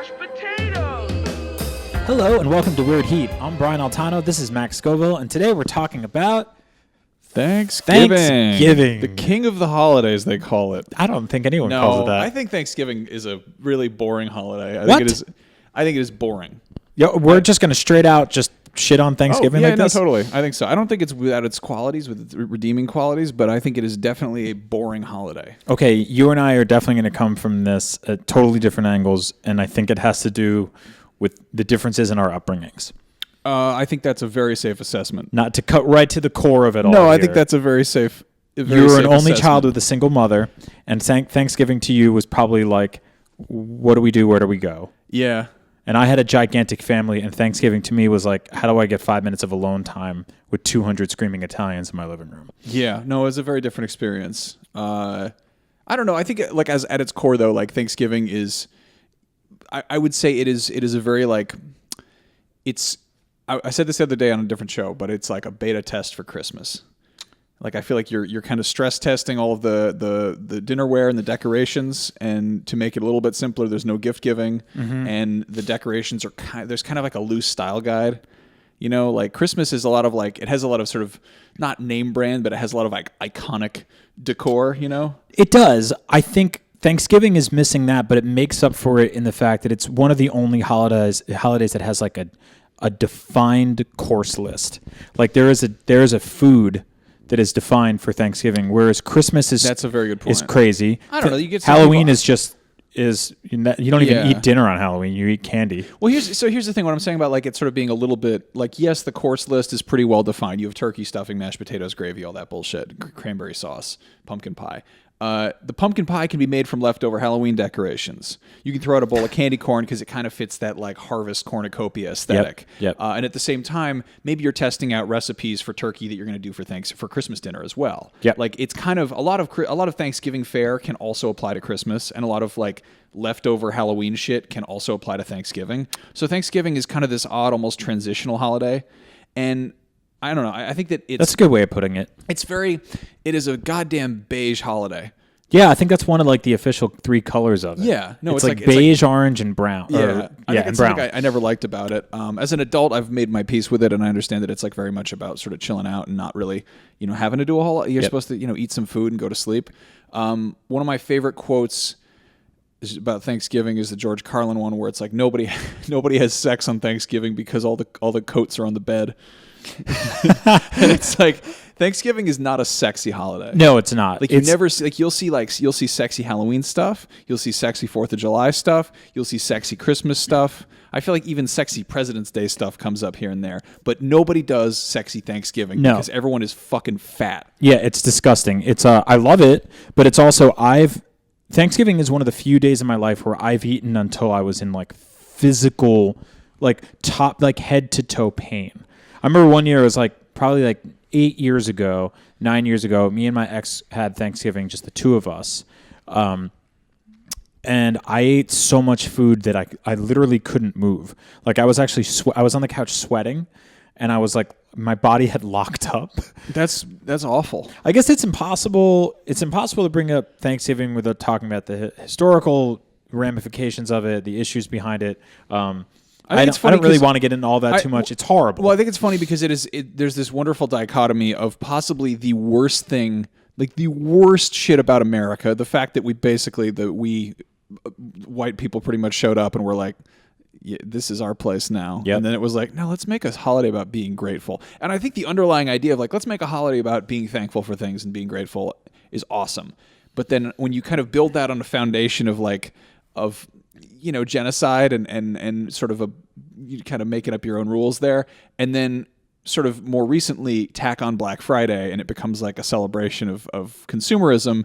mashed potatoes. Hello and welcome to Weird Heat. I'm Brian Altano. This is Max Scoville, and today we're talking about Thanksgiving. The king of the holidays, they call it. I don't think anyone calls it that. I think Thanksgiving is a really boring holiday. I What? think it is boring. We're just going to straight out just shit on Thanksgiving like this? Totally. I think so. I don't think it's without its qualities, with its redeeming qualities, but I think it is definitely a boring holiday. Okay, you and I are definitely going to come from this at totally different angles, and I think it has to do with the differences in our upbringings. I think that's a very safe assessment. Not to cut right to the core of it all. No, I think that's a very safe. You were an only child with a single mother, and Thanksgiving to you was probably like, what do we do? Where do we go? Yeah. And I had a gigantic family, and Thanksgiving to me was like, how do I get 5 minutes of alone time with 200 screaming Italians in my living room? Yeah, no, it was a very different experience. I don't know. I think like as at its core though, like Thanksgiving is, I would say it is a very like, it's. I said this the other day on a different show, but it's like a beta test for Christmas. Like I feel like you're kind of stress testing all of the dinnerware and the decorations, and to make it a little bit simpler, there's no gift giving, and the decorations are there's kind of like a loose style guide. You know, like Christmas is a lot of like, it has a lot of sort of not name brand, but it has a lot of like iconic decor. You know, it does. I think Thanksgiving is missing that, but it makes up for it in the fact that it's one of the only holidays that has like a defined course list. Like there is a food that is defined for Thanksgiving, whereas Christmas is that's a very good point. Is crazy. I don't know. You get Halloween is you don't even eat dinner on Halloween. You eat candy. Well, here's the thing. What I'm saying about like it sort of being a little bit like, yes, the course list is pretty well defined. You have turkey, stuffing, mashed potatoes, gravy, all that bullshit, cranberry sauce, pumpkin pie. The pumpkin pie can be made from leftover Halloween decorations. You can throw out a bowl of candy corn because it kind of fits that like harvest cornucopia aesthetic. Yep. And at the same time, maybe you're testing out recipes for turkey that you're going to do for Christmas dinner as well. Yep. Like it's kind of a lot of Thanksgiving fare can also apply to Christmas, and a lot of like leftover Halloween shit can also apply to Thanksgiving. So Thanksgiving is kind of this odd, almost transitional holiday, and I don't know. I think that that's a good way of putting it. It is a goddamn beige holiday. Yeah, I think that's one of like the official three colors of it. Yeah, no, it's like beige, orange, and brown. Yeah, and brown. I never liked about it. As an adult, I've made my peace with it, and I understand that it's like very much about sort of chilling out and not really, having to do a whole lot. You're supposed to, eat some food and go to sleep. One of my favorite quotes about Thanksgiving is the George Carlin one, where it's like nobody has sex on Thanksgiving because all the coats are on the bed. And it's like Thanksgiving is not a sexy holiday. No, it's not. Like you'll see sexy Halloween stuff, you'll see sexy 4th of July stuff, you'll see sexy Christmas stuff. I feel like even sexy President's Day stuff comes up here and there, but nobody does sexy Thanksgiving because everyone is fucking fat. Yeah, it's disgusting. It's I love it, but it's also Thanksgiving is one of the few days in my life where I've eaten until I was in like physical, like head to toe pain. I remember one year, it was like probably like 9 years ago, me and my ex had Thanksgiving, just the two of us. And I ate so much food that I literally couldn't move. Like I was actually, I was on the couch sweating, and I was like, my body had locked up. That's awful. I guess it's impossible to bring up Thanksgiving without talking about the historical ramifications of it, the issues behind it. I don't really want to get into all that too much. It's horrible. Well, I think it's funny because there's this wonderful dichotomy of possibly the worst thing, like the worst shit about America, the fact that we white people pretty much showed up and were like, yeah, this is our place now. Yep. And then it was like, no, let's make a holiday about being grateful. And I think the underlying idea of like, let's make a holiday about being thankful for things and being grateful is awesome. But then when you kind of build that on a foundation of genocide and sort of you kind of making up your own rules there, and then sort of more recently tack on Black Friday, and it becomes like a celebration of consumerism,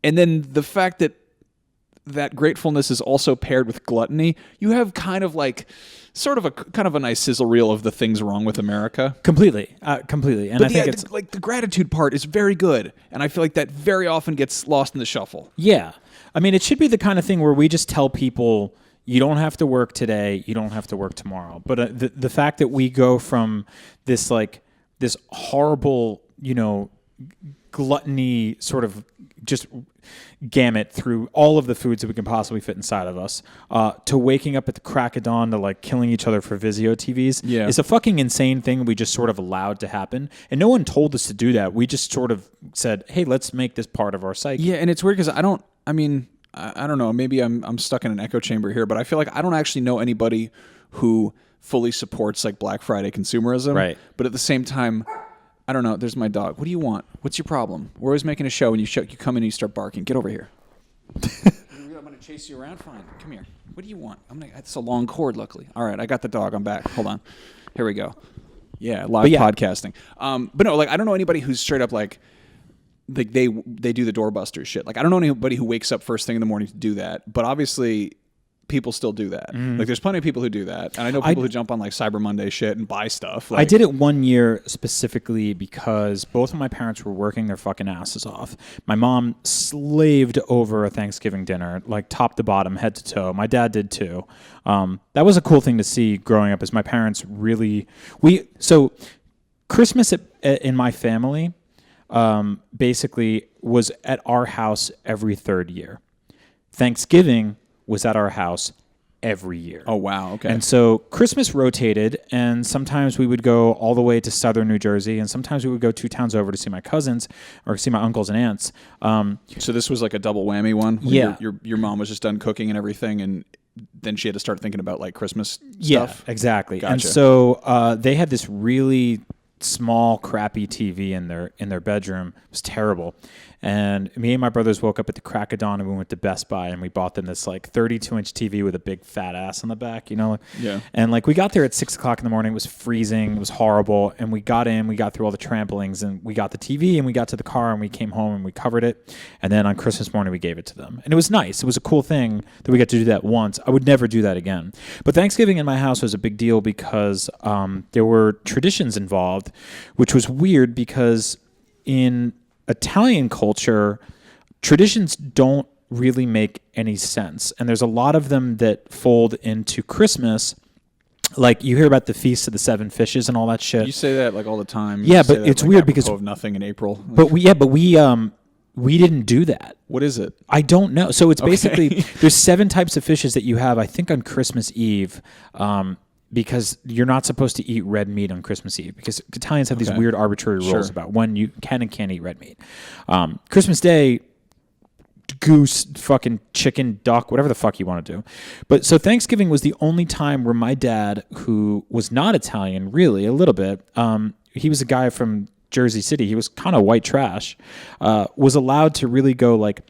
and then the fact that gratefulness is also paired with gluttony, you have kind of like sort of a nice sizzle reel of the things wrong with America. Completely. And but I think it's like the gratitude part is very good, and I feel like that very often gets lost in the shuffle. Yeah. I mean, it should be the kind of thing where we just tell people, you don't have to work today, you don't have to work tomorrow. But the fact that we go from this horrible, gluttony sort of just gamut through all of the foods that we can possibly fit inside of us, to waking up at the crack of dawn to like killing each other for Vizio TVs is a fucking insane thing we just sort of allowed to happen. And no one told us to do that. We just sort of said, hey, let's make this part of our psyche. Yeah, and it's weird because I don't know, maybe I'm stuck in an echo chamber here, but I feel like I don't actually know anybody who fully supports like Black Friday consumerism. Right. But at the same time, I don't know. There's my dog. What do you want? What's your problem? We're always making a show, and you come in and you start barking. Get over here. I'm going to chase you around. Fine. Come here. What do you want? It's a long cord, luckily. All right, I got the dog. I'm back. Hold on. Here we go. Yeah, live podcasting. But no, like I don't know anybody who's straight up like they do the doorbusters shit. Like I don't know anybody who wakes up first thing in the morning to do that. But obviously, people still do that. Like there's plenty of people who do that, and I know people who jump on like Cyber Monday shit and buy stuff. Like, I did it one year specifically because both of my parents were working their fucking asses off. My mom slaved over a Thanksgiving dinner, like top to bottom, head to toe. My dad did too. That was a cool thing to see growing up. Is my parents really so Christmas in my family basically was at our house every third year. Thanksgiving was at our house every year. Oh, wow. Okay. And so Christmas rotated, and sometimes we would go all the way to southern New Jersey, and sometimes we would go 2 towns over to see my cousins or see my uncles and aunts. So this was like a double whammy one? Yeah. Your mom was just done cooking and everything, and then she had to start thinking about like Christmas stuff? Yeah, exactly. Gotcha. And so they had this really small, crappy TV in their bedroom. It was terrible. And me and my brothers woke up at the crack of dawn and we went to Best Buy and we bought them this like 32-inch TV with a big fat ass on the back, you know? Yeah. And like we got there at 6 o'clock in the morning. It was freezing. It was horrible. And we got through all the trampolines and we got the TV and we got to the car and we came home and we covered it. And then on Christmas morning, we gave it to them. And it was nice. It was a cool thing that we got to do that once. I would never do that again. But Thanksgiving in my house was a big deal because there were traditions involved, which was weird because in Italian culture, traditions don't really make any sense. And there's a lot of them that fold into Christmas. Like you hear about the Feast of the Seven Fishes and all that shit. You say that like all the time. Yeah, but it's weird because of nothing in April. But we didn't do that. What is it? I don't know. So it's basically there's 7 types of fishes that you have, I think, on Christmas Eve. Because you're not supposed to eat red meat on Christmas Eve because Italians have these weird arbitrary rules about when you can and can't eat red meat. Christmas Day, goose, fucking chicken, duck, whatever the fuck you want to do. But so Thanksgiving was the only time where my dad, who was not Italian, really, a little bit, he was a guy from Jersey City. He was kind of white trash, was allowed to really go like,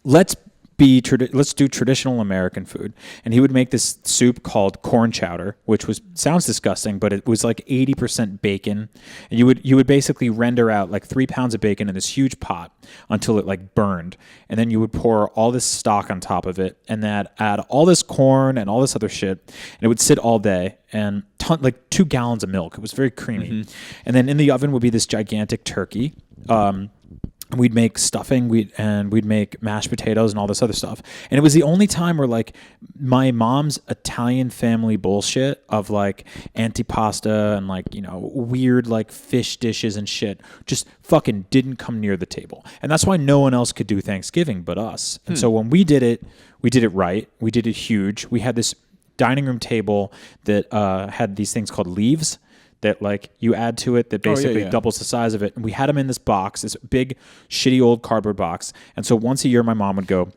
let's do traditional American food. And he would make this soup called corn chowder, which sounds disgusting, but it was like 80% bacon. And you would basically render out like 3 pounds of bacon in this huge pot until it like burned. And then you would pour all this stock on top of it and then add all this corn and all this other shit. And it would sit all day and like 2 gallons of milk. It was very creamy. Mm-hmm. And then in the oven would be this gigantic turkey. We'd make stuffing, we'd make mashed potatoes and all this other stuff. And it was the only time where like my mom's Italian family bullshit of like antipasta and like, you know, weird like fish dishes and shit just fucking didn't come near the table. And that's why no one else could do Thanksgiving but us. And so when we did it right. We did it huge. We had this dining room table that had these things called leaves that like you add to it that basically doubles the size of it. And we had them in this box, this big shitty old cardboard box. And so once a year, my mom would go,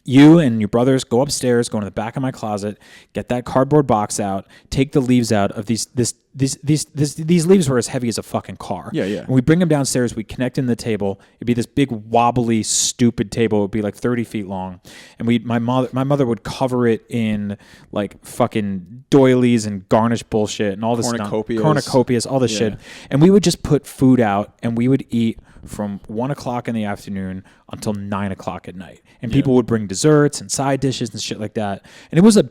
you and your brothers go upstairs, go into the back of my closet, get that cardboard box out, take the leaves out of these leaves were as heavy as a fucking car. Yeah, yeah. And we bring them downstairs, we connect in the table. It'd be this big wobbly, stupid table. It would be like 30 feet long. And my mother would cover it in like fucking doilies and garnish bullshit and all this cornucopias, all this shit. And we would just put food out and we would eat from 1 o'clock in the afternoon until 9 o'clock at night. And people would bring desserts and side dishes and shit like that. And it was a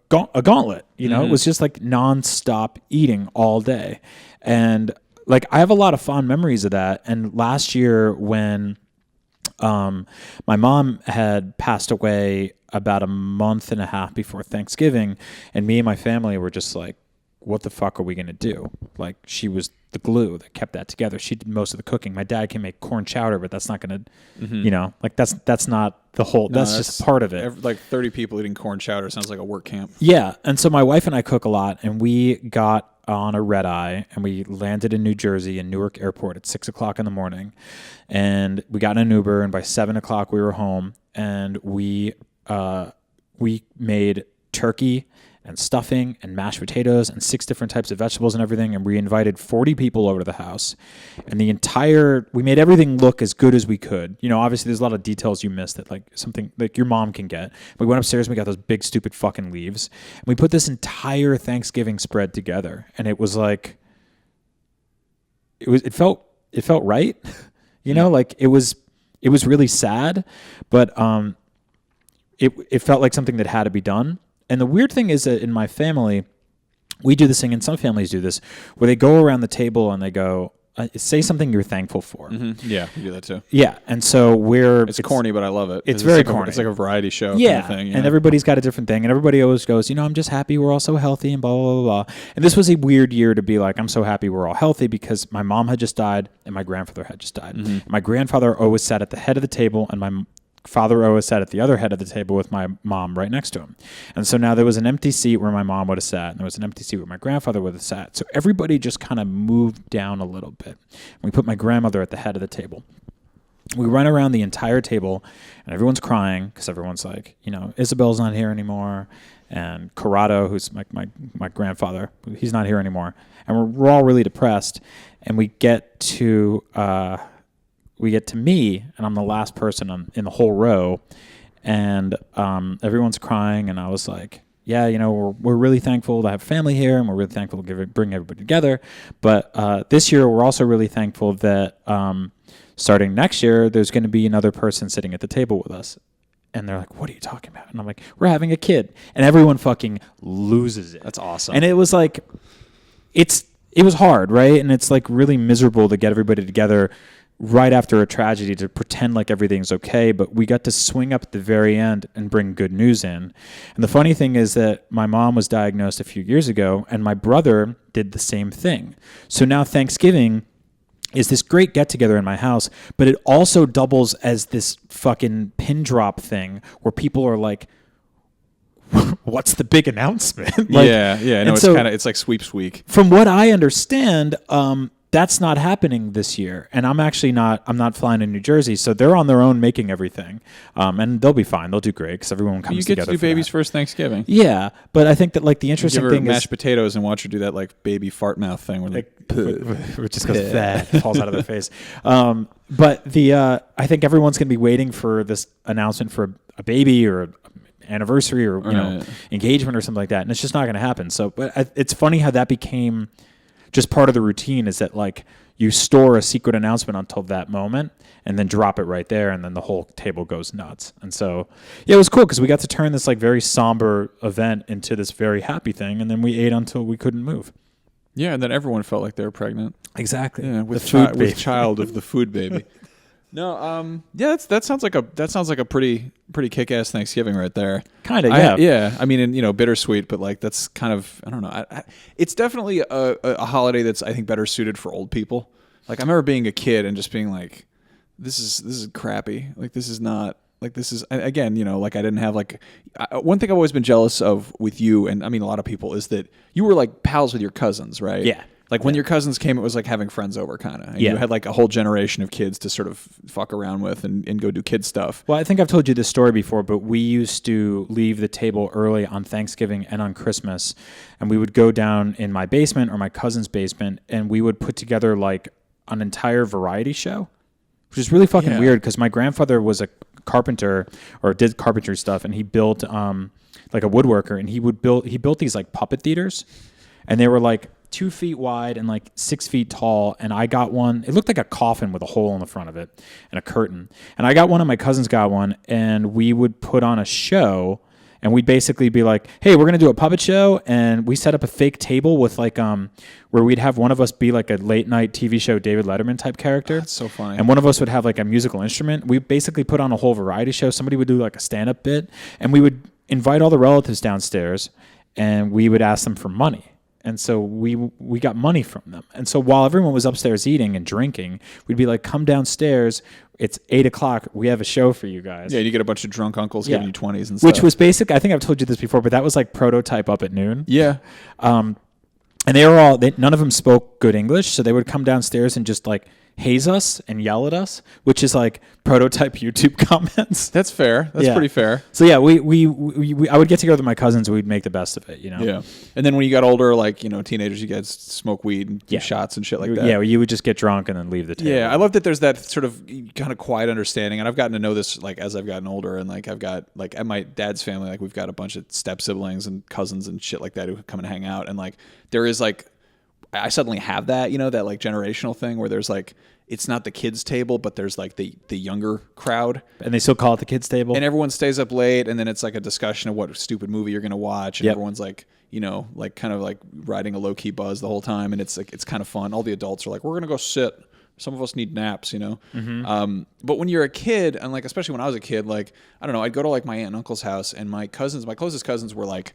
gauntlet, you know. It was just like nonstop eating all day. And like I have a lot of fond memories of that. And last year when my mom had passed away about a month and a half before Thanksgiving, and me and my family were just like, what the fuck are we going to do? Like she was the glue that kept that together. She did most of the cooking. My dad can make corn chowder, but that's not going to, you know, like that's not the whole, that's just part of it. Like 30 people eating corn chowder sounds like a work camp. Yeah. And so my wife and I cook a lot, and we got on a red eye and we landed in New Jersey in Newark Airport at 6:00 in the morning, and we got in an Uber, and by 7:00 we were home, and we made turkey and stuffing and mashed potatoes and 6 different types of vegetables and everything. And we invited 40 people over to the house, and we made everything look as good as we could. You know, obviously there's a lot of details you missed that like something like your mom can get. We went upstairs and we got those big stupid fucking leaves, and we put this entire Thanksgiving spread together. And it was like, it felt right. You know, like it was really sad, but it felt like something that had to be done. And the weird thing is that in my family, we do this thing, and some families do this, where they go around the table and they go, say something you're thankful for. Mm-hmm. Yeah, we do that too. Yeah, and so it's corny, but I love it. It's very like corny. It's like a variety show yeah, kind of thing. And everybody's got a different thing, and everybody always goes, you know, I'm just happy we're all so healthy and blah, blah, blah, blah. And this was a weird year to be like, I'm so happy we're all healthy, because my mom had just died and my grandfather had just died. Mm-hmm. My grandfather always sat at the head of the table, and my father always sat at the other head of the table with my mom right next to him. And so now there was an empty seat where my mom would have sat, and there was an empty seat where my grandfather would have sat. So everybody just kind of moved down a little bit. We put my grandmother at the head of the table. We run around the entire table, and everyone's crying because everyone's like, you know, Isabel's not here anymore, and Corrado, who's my grandfather, he's not here anymore. And we're all really depressed, and we get to me, and I'm the last person in the whole row, and everyone's crying, and I was like, yeah, you know, we're really thankful to have family here, and we're really thankful to bring everybody together. But this year, we're also really thankful that starting next year, there's going to be another person sitting at the table with us. And they're like, what are you talking about? And I'm like, we're having a kid. And everyone fucking loses it. That's awesome. And it was like, it was hard, right? And it's like really miserable to get everybody together right after a tragedy to pretend like everything's okay, but we got to swing up at the very end and bring good news in. And the funny thing is that my mom was diagnosed a few years ago, and my brother did the same thing. So now Thanksgiving is this great get-together in my house, but it also doubles as this fucking pin drop thing where people are like, what's the big announcement? Like, yeah. No, it's like sweeps week. From what I understand, that's not happening this year, and I'm not flying to New Jersey, so they're on their own making everything, and they'll be fine. They'll do great because everyone comes together. You get to do baby's first Thanksgiving. Yeah, but I think that like the interesting thing is mashed potatoes and watch her do that like baby fart mouth thing where it just goes falls out of their face. But I think everyone's going to be waiting for this announcement for a baby or an anniversary or engagement or something like that, and it's just not going to happen. So, but it's funny how that became just part of the routine, is that like you store a secret announcement until that moment and then drop it right there, and then the whole table goes nuts. And so, yeah, it was cool because we got to turn this like very somber event into this very happy thing, and then we ate until we couldn't move. Yeah, and then everyone felt like they were pregnant. Exactly. Yeah, with child of the food baby. No, yeah, that sounds like a pretty kick-ass Thanksgiving right there. Kind of, yeah. Yeah, I mean, and, you know, bittersweet, but like that's kind of, I don't know. It's definitely a holiday that's, I think, better suited for old people. Like I remember being a kid and just being like, this is crappy. Like this is not. Like this is, again, you know, like I didn't have like, one thing I've always been jealous of with you, and I mean a lot of people, is that you were like pals with your cousins, right? Yeah. Like when your cousins came, it was like having friends over kind of. You had like a whole generation of kids to sort of fuck around with and go do kid stuff. Well, I think I've told you this story before, but we used to leave the table early on Thanksgiving and on Christmas, and we would go down in my basement or my cousin's basement, and we would put together like an entire variety show, which is really fucking weird because my grandfather was a carpenter or did carpentry stuff, and he built like a woodworker, and he built these like puppet theaters, and they were like 2 feet wide and like 6 feet tall. And I got one, it looked like a coffin with a hole in the front of it and a curtain. And I got one, and my cousins got one, and we would put on a show, and we'd basically be like, hey, we're going to do a puppet show. And we set up a fake table with like, where we'd have one of us be like a late night TV show David Letterman type character. That's so funny. And one of us would have like a musical instrument. We basically put on a whole variety show. Somebody would do like a stand-up bit, and we would invite all the relatives downstairs, and we would ask them for money. And so we got money from them. And so while everyone was upstairs eating and drinking, we'd be like, come downstairs. It's 8:00. We have a show for you guys. Yeah, you get a bunch of drunk uncles giving you 20s and stuff. Which was basic. I think I've told you this before, but that was like prototype Up at Noon. Yeah. And they were all, none of them spoke good English. So they would come downstairs and just like haze us and yell at us, which is like prototype YouTube comments. That's fair. That's pretty fair. So yeah, I would get together with my cousins and we'd make the best of it, you know? Yeah. And then when you got older, like, you know, teenagers, you guys smoke weed and do shots and shit like that. Yeah, you would just get drunk and then leave the table. Yeah, I love that there's that sort of kind of quiet understanding. And I've gotten to know this like as I've gotten older, and like I've got like at my dad's family, like we've got a bunch of step siblings and cousins and shit like that who come and hang out. And like there is like I suddenly have that, you know, that like generational thing where there's like it's not the kids' table, but there's like the younger crowd. And they still call it the kids' table? And everyone stays up late, and then it's like a discussion of what stupid movie you're going to watch. And everyone's like, you know, like kind of like riding a low-key buzz the whole time. And it's like it's kind of fun. All the adults are like, we're going to go sit. Some of us need naps, you know? Mm-hmm. But when you're a kid, and like especially when I was a kid, like, I don't know, I'd go to like my aunt and uncle's house, and my closest cousins were like,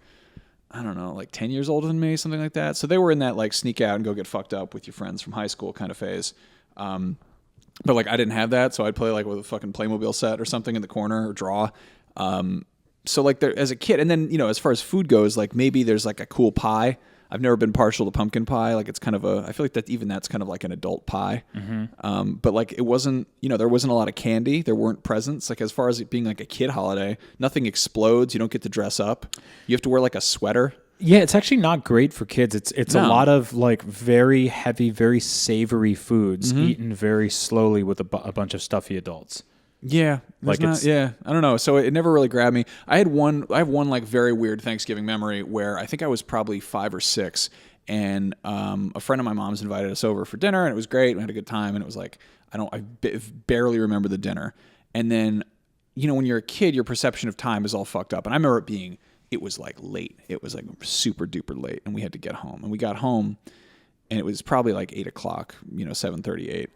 I don't know, like 10 years older than me, something like that. So they were in that like sneak out and go get fucked up with your friends from high school kind of phase. But like I didn't have that, so I'd play like with a fucking Playmobil set or something in the corner or draw. So like there as a kid, and then, you know, as far as food goes, like maybe there's like a cool pie. I've never been partial to pumpkin pie. Like it's kind of I feel like that's kind of like an adult pie. Mm-hmm. But like it wasn't, you know, there wasn't a lot of candy. There weren't presents. Like as far as it being like a kid holiday, nothing explodes. You don't get to dress up. You have to wear like a sweater. Yeah, it's actually not great for kids. It's a lot of like very heavy, very savory foods eaten very slowly with a bunch of stuffy adults. Yeah, I don't know. So it never really grabbed me. I have one like very weird Thanksgiving memory where I think I was probably 5 or 6, and a friend of my mom's invited us over for dinner, and it was great. We had a good time, and it was like I barely remember the dinner. And then, you know, when you're a kid, your perception of time is all fucked up. And I remember it was like late. It was like super duper late, and we had to get home. And we got home, and it was probably like 8:00, you know, 7:38.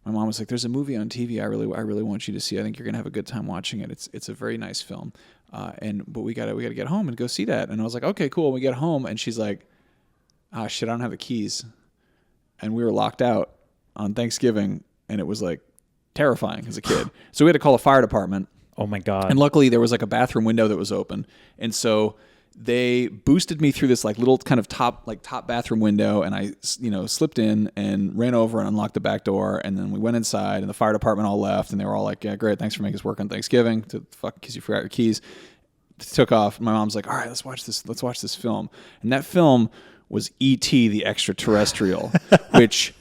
My mom was like, "There's a movie on TV I really want you to see. I think you're gonna have a good time watching it. It's a very nice film, but we gotta get home and go see that." And I was like, "Okay, cool." We get home, and she's like, "Ah, shit, I don't have the keys," and we were locked out on Thanksgiving, and it was like terrifying as a kid. So we had to call the fire department. Oh my God. And luckily there was like a bathroom window that was open. And so they boosted me through this like little kind of top bathroom window, and I, you know, slipped in and ran over and unlocked the back door, and then we went inside, and the fire department all left, and they were all like, "Yeah, great, thanks for making us work on Thanksgiving," to fuck because you forgot your keys. Took off. My mom's like, "All right, let's watch this film." And that film was E.T. the Extraterrestrial, which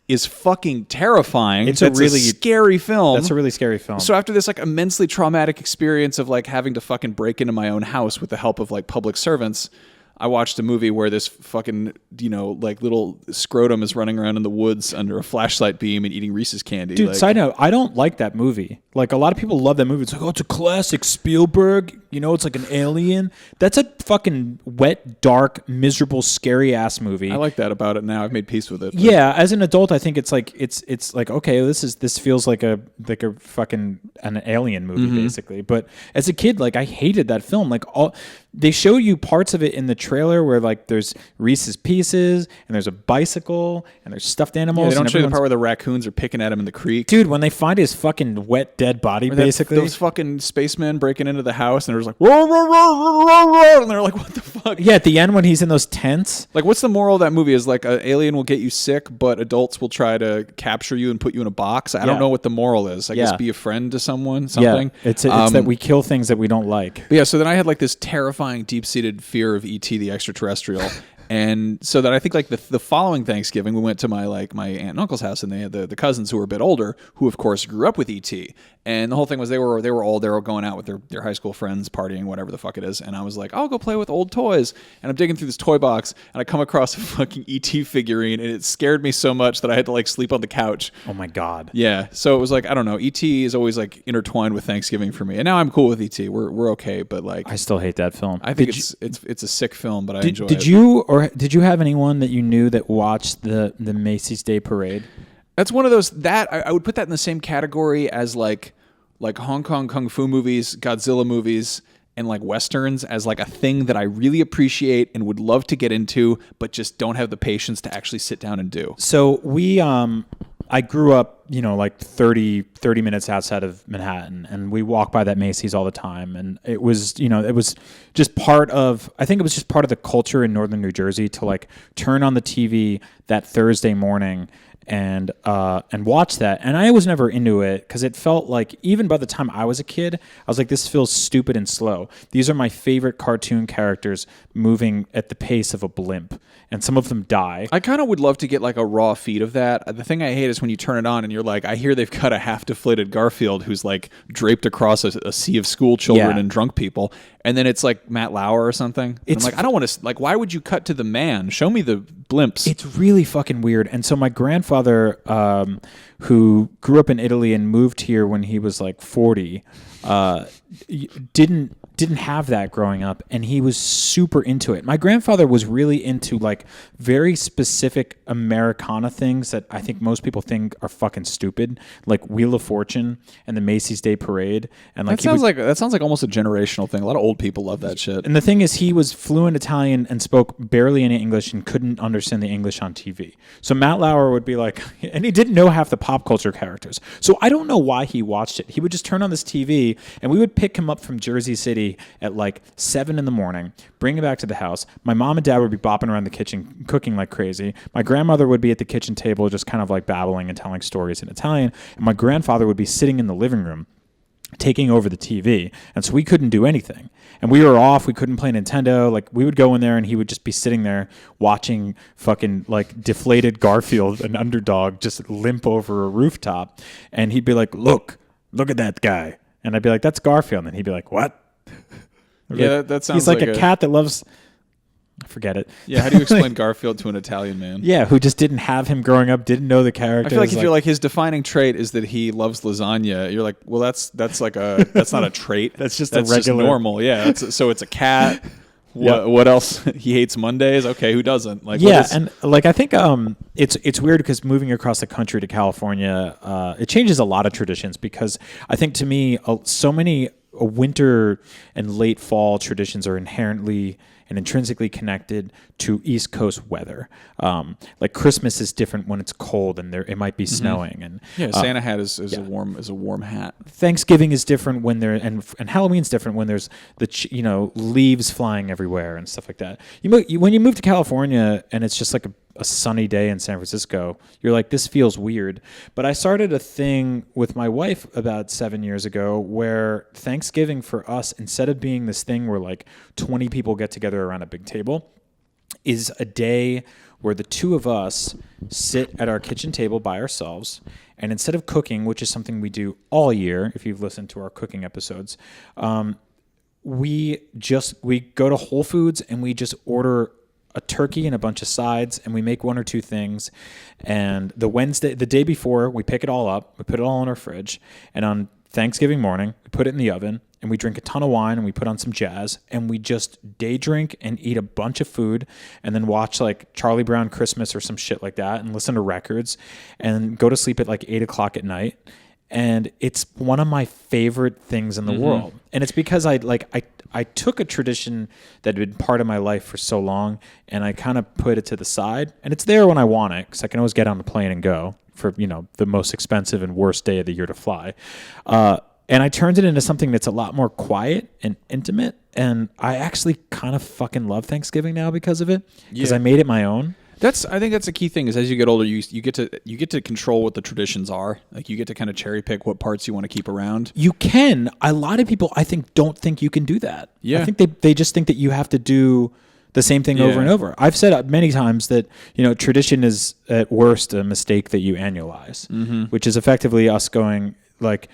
is fucking terrifying. It's a really scary film. That's a really scary film. So after this like immensely traumatic experience of like having to fucking break into my own house with the help of like public servants, I watched a movie where this fucking, you know, like little scrotum is running around in the woods under a flashlight beam and eating Reese's candy. Dude, like, side note, I don't like that movie. Like a lot of people love that movie. It's like, oh, it's a classic Spielberg. You know, it's like an alien. That's a fucking wet, dark, miserable, scary ass movie. I like that about it now. I've made peace with it. Yeah, as an adult, I think it's like okay, this feels like a fucking an alien movie basically. But as a kid, like I hated that film. Like they show you parts of it in the trailer where like there's Reese's Pieces and there's a bicycle and there's stuffed animals. Yeah, they don't show you the part where the raccoons are picking at him in the creek. Dude, when they find his fucking wet dead body, basically those fucking spacemen breaking into the house, and they're just like, roar, roar, roar, roar, roar, and they're like, what the fuck? Yeah, at the end when he's in those tents. Like, what's the moral of that movie? Is like an alien will get you sick, but adults will try to capture you and put you in a box. I don't know what the moral is. I guess be a friend to someone, something. Yeah, it's that we kill things that we don't like. But yeah, so then I had like this terrifying, deep-seated fear of E.T. the Extraterrestrial. And so that I think like the following Thanksgiving, we went to my aunt and uncle's house, and they had the cousins who were a bit older, who of course grew up with E.T. And the whole thing was they were going out with their high school friends, partying, whatever the fuck it is. And I was like, I'll go play with old toys. And I'm digging through this toy box, and I come across a fucking E.T. figurine, and it scared me so much that I had to like sleep on the couch. Oh my God. Yeah. So it was like, I don't know. E.T. is always like intertwined with Thanksgiving for me. And now I'm cool with E.T. We're okay, but like I still hate that film. I think it's a sick film, but I enjoy it. Did you have anyone that you knew that watched the Macy's Day Parade? That's one of those that I would put that in the same category as like Hong Kong kung fu movies, Godzilla movies, and like Westerns as like a thing that I really appreciate and would love to get into, but just don't have the patience to actually sit down and do. So I grew up, like 30 minutes outside of Manhattan, and we walk by that Macy's all the time. And it was, it was just I think it was just part of the culture in Northern New Jersey to like turn on the TV that Thursday morning and watch that. And I was never into it because it felt like, even by the time I was a kid, I was like, this feels stupid and slow. These are my favorite cartoon characters moving at the pace of a blimp, and some of them die. I kind of would love to get like a raw feed of that. The thing I hate is when you turn it on and you're like, I hear they've got a half deflated Garfield who's like draped across a sea of school children and drunk people. And then it's like Matt Lauer or something. I'm like, I don't want to, like, why would you cut to the man? Show me the blimps. It's really fucking weird. And so my grandfather, who grew up in Italy and moved here when he was like 40, didn't have that growing up, and he was super into it. My grandfather was really into like very specific Americana things that I think most people think are fucking stupid, like Wheel of Fortune and the Macy's Day Parade. And like that sounds like almost a generational thing. A lot of old people love that shit. And the thing is, he was fluent Italian and spoke barely any English and couldn't understand the English on TV. So Matt Lauer would be like, and he didn't know half the pop culture characters. So I don't know why he watched it. He would just turn on this TV, and we would pick him up from Jersey City at like 7 a.m, bring him back to the house. My mom and dad would be bopping around the kitchen, cooking like crazy. My grandmother would be at the kitchen table, just kind of like babbling and telling stories in Italian. And my grandfather would be sitting in the living room, taking over the TV. And so we couldn't do anything. And we were off. We couldn't play Nintendo. Like, we would go in there and he would just be sitting there watching fucking like deflated Garfield, an underdog, just limp over a rooftop. And he'd be like, look at that guy. And I'd be like, that's Garfield. And he'd be like, what? Yeah, that sounds He's like a cat that loves... Forget it. Yeah, how do you explain Garfield to an Italian man? Yeah, who just didn't have him growing up, didn't know the characters. I feel like if you're like, his defining trait is that he loves lasagna, you're like, well, that's not a trait. That's just that's a regular... just normal. Yeah, so it's a cat. What else? He hates Mondays. Okay, who doesn't? Like, and like I think it's weird because moving across the country to California, it changes a lot of traditions, because I think to me so many winter and late fall traditions are inherently and intrinsically connected to East Coast weather. Like Christmas is different when it's cold and it might be snowing, and Santa hat is a warm hat. Thanksgiving is different when and Halloween's different when there's the leaves flying everywhere and stuff like that. When you move to California and it's just like a sunny day in San Francisco, you're like, this feels weird. But I started a thing with my wife about 7 years ago where Thanksgiving for us, instead of being this thing where like 20 people get together around a big table, is a day where the two of us sit at our kitchen table by ourselves, and instead of cooking, which is something we do all year, if you've listened to our cooking episodes, we go to Whole Foods and we just order a turkey and a bunch of sides, and we make one or two things. And the day before, we pick it all up, we put it all in our fridge, and on Thanksgiving morning, we put it in the oven, and we drink a ton of wine, and we put on some jazz, and we just day drink and eat a bunch of food, and then watch like Charlie Brown Christmas or some shit like that, and listen to records, and go to sleep at like 8 o'clock at night. And it's one of my favorite things in the world. And it's because I took a tradition that had been part of my life for so long, and I kind of put it to the side. And it's there when I want it, because I can always get on the plane and go for, the most expensive and worst day of the year to fly. And I turned it into something that's a lot more quiet and intimate. And I actually kind of fucking love Thanksgiving now because of it, because I made it my own. I think that's a key thing, is as you get older, you get to control what the traditions are. Like, you get to kind of cherry pick what parts you want to keep around. You can. A lot of people, I think, don't think you can do that. Yeah. I think they just think that you have to do the same thing over and over. I've said many times that, tradition is at worst a mistake that you annualize, which is effectively us going like,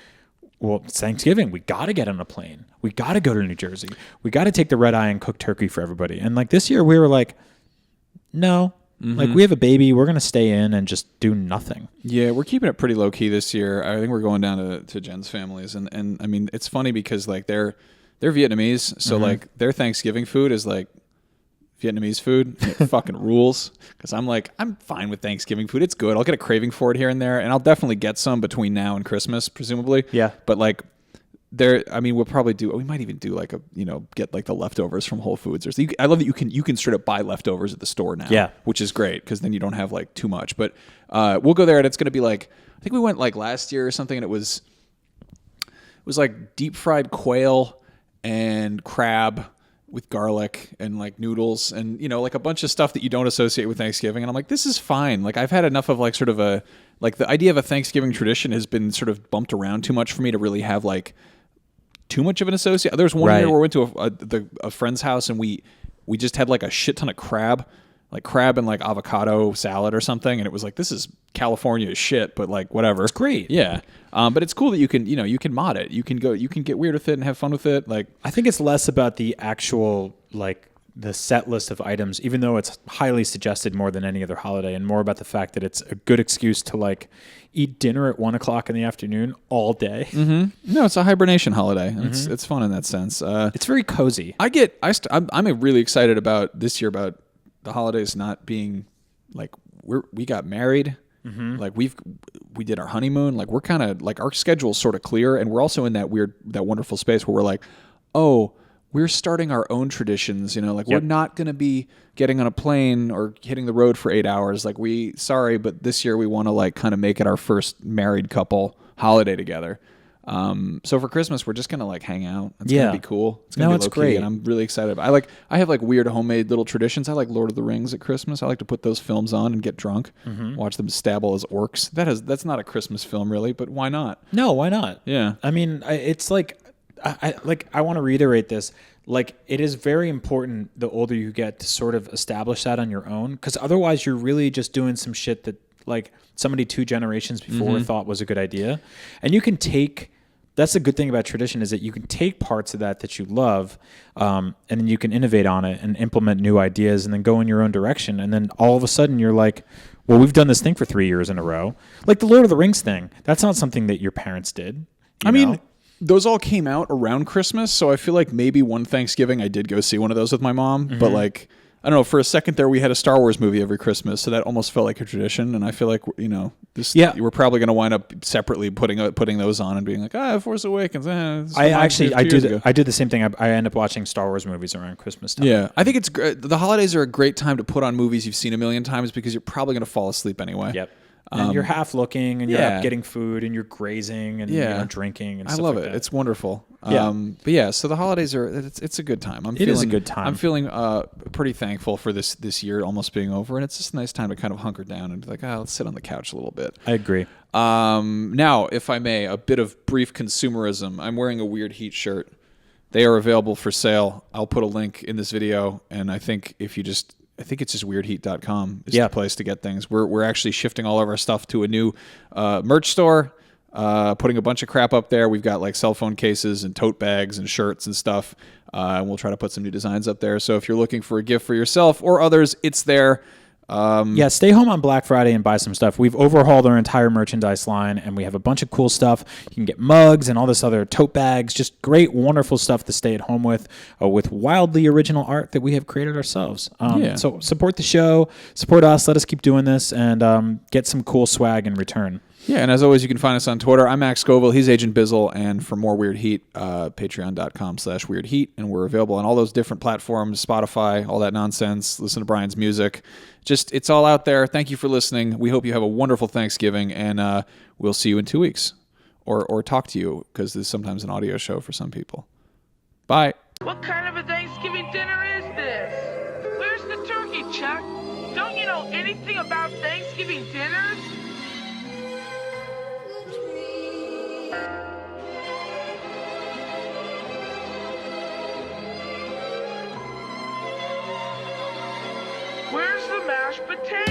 well, it's Thanksgiving. We got to get on a plane. We got to go to New Jersey. We got to take the red eye and cook turkey for everybody. And like this year we were like, no. Like, we have a baby, we're going to stay in and just do nothing. Yeah, we're keeping it pretty low key this year. I think we're going down to Jen's families. And I mean, it's funny because like they're Vietnamese. So like their Thanksgiving food is like Vietnamese food. It fucking rules. Because I'm fine with Thanksgiving food. It's good. I'll get a craving for it here and there. And I'll definitely get some between now and Christmas, presumably. Yeah. But like, we'll probably do. We might even do like get like the leftovers from Whole Foods or something. I love that you can straight up buy leftovers at the store now. Yeah, which is great because then you don't have like too much. But we'll go there and it's going to be like, I think we went like last year or something, and it was like deep fried quail and crab with garlic and like noodles and like a bunch of stuff that you don't associate with Thanksgiving. And I'm like, this is fine. Like I've had enough of like sort of the idea of a Thanksgiving tradition has been sort of bumped around too much for me to really have like too much of an associate. There's one year where we went to a friend's house and we just had like a shit ton of crab and like avocado salad or something. And it was like, this is California shit, but like whatever. It's great. Yeah. But it's cool that you can mod it. You can get weird with it and have fun with it. Like, I think it's less about the actual, like the set list of items, even though it's highly suggested more than any other holiday, and more about the fact that it's a good excuse to like eat dinner at 1 o'clock in the afternoon all day. Mm-hmm. No, it's a hibernation holiday. Mm-hmm. It's fun in that sense. It's very cozy. I'm really excited about this year about the holidays not being like we got married. Mm-hmm. Like we did our honeymoon. Like we're kind of like our schedule's sort of clear, and we're also in that wonderful space where we're like, oh, we're starting our own traditions. We're not going to be getting on a plane or hitting the road for 8 hours. Like but this year we want to like kind of make it our first married couple holiday together. So for Christmas, we're just going to like hang out. It's going to be cool. It's going to be low-key, great. And I'm really excited about it. I have like weird homemade little traditions. I like Lord of the Rings at Christmas. I like to put those films on and get drunk, watch them stabble as orcs. That's not a Christmas film really, but why not? No, why not? Yeah. I mean, it's like, I want to reiterate this. Like, it is very important the older you get to sort of establish that on your own, because otherwise you're really just doing some shit that like somebody 2 generations before thought was a good idea. And you can that's the good thing about tradition, is that you can take parts of that you love, and then you can innovate on it and implement new ideas and then go in your own direction. And then all of a sudden you're like, well, we've done this thing for 3 years in a row. Like the Lord of the Rings thing. That's not something that your parents did. I mean, those all came out around Christmas, so I feel like maybe one Thanksgiving I did go see one of those with my mom, but like, I don't know, for a second there we had a Star Wars movie every Christmas, so that almost felt like a tradition, and I feel like, we're probably going to wind up separately putting those on and being like, Force Awakens. I do the same thing. I end up watching Star Wars movies around Christmas time. Yeah, I think it's great. The holidays are a great time to put on movies you've seen a million times because you're probably going to fall asleep anyway. Yep. And you're half looking, and you're up getting food, and you're grazing, and drinking, and stuff I love like it. that. It's wonderful. But so the holidays it's a good time. It is a good time. I'm feeling pretty thankful for this year almost being over, and it's just a nice time to kind of hunker down and be like, let's sit on the couch a little bit. I agree. Now, if I may, a bit of brief consumerism. I'm wearing a Weird Heat shirt. They are available for sale. I'll put a link in this video, and I think it's just weirdheat.com is the place to get things. We're actually shifting all of our stuff to a new merch store, putting a bunch of crap up there. We've got like cell phone cases and tote bags and shirts and stuff, and we'll try to put some new designs up there. So if you're looking for a gift for yourself or others, it's there. Stay home on Black Friday and buy some stuff. We've overhauled our entire merchandise line, and we have a bunch of cool stuff. You can get mugs and all this other tote bags, just great, wonderful stuff to stay at home with wildly original art that we have created ourselves. So support the show, support us, let us keep doing this, and get some cool swag in return. Yeah, and as always, you can find us on Twitter. I'm Max Scoville. He's Agent Bizzle. And for more Weird Heat, patreon.com/Weird Heat. And we're available on all those different platforms, Spotify, all that nonsense. Listen to Brian's music. Just, it's all out there. Thank you for listening. We hope you have a wonderful Thanksgiving, and we'll see you in 2 weeks. Or talk to you, because there's sometimes an audio show for some people. Bye. What kind of a Thanksgiving dinner is this? Where's the turkey, Chuck? Don't you know anything about Thanksgiving dinners? Where's the mashed potato?